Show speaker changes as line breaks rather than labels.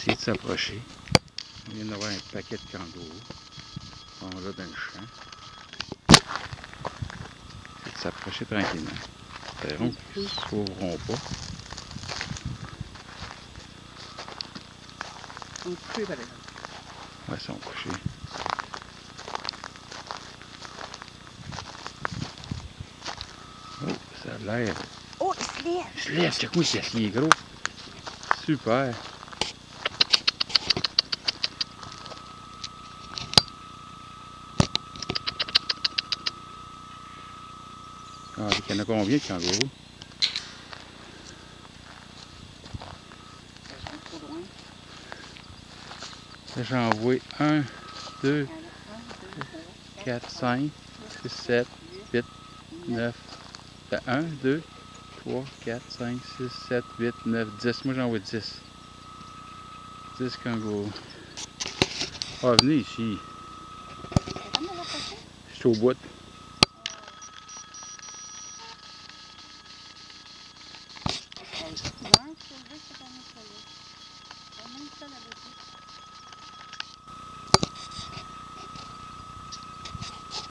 essayer de s'approcher. On vient d'avoir un paquet de kangourous. Ils sont là dans le champ. Essayer de s'approcher tranquillement. Espérons qu'ils ne s'ouvriront pas.
Ils sont couchés, par exemple.
Ouais, ils sont couchés. Oh, ça a l'air.
Oh, il se lève!
Il se lève, check-moi s'il est gros. Super. Ah, il y en a combien de kangourous? Là, j'en vois 1, 2, 4, 5, 6, 7, 8, 9. 1, 2, 3, 4, 5, 6, 7, 8, 9, 10. Moi, j'en vois 10. 10 kangourous. Ah, venez ici. Je suis au bout.
Il y a un sauvé, c'est pas notre. Même ça, là-dessus.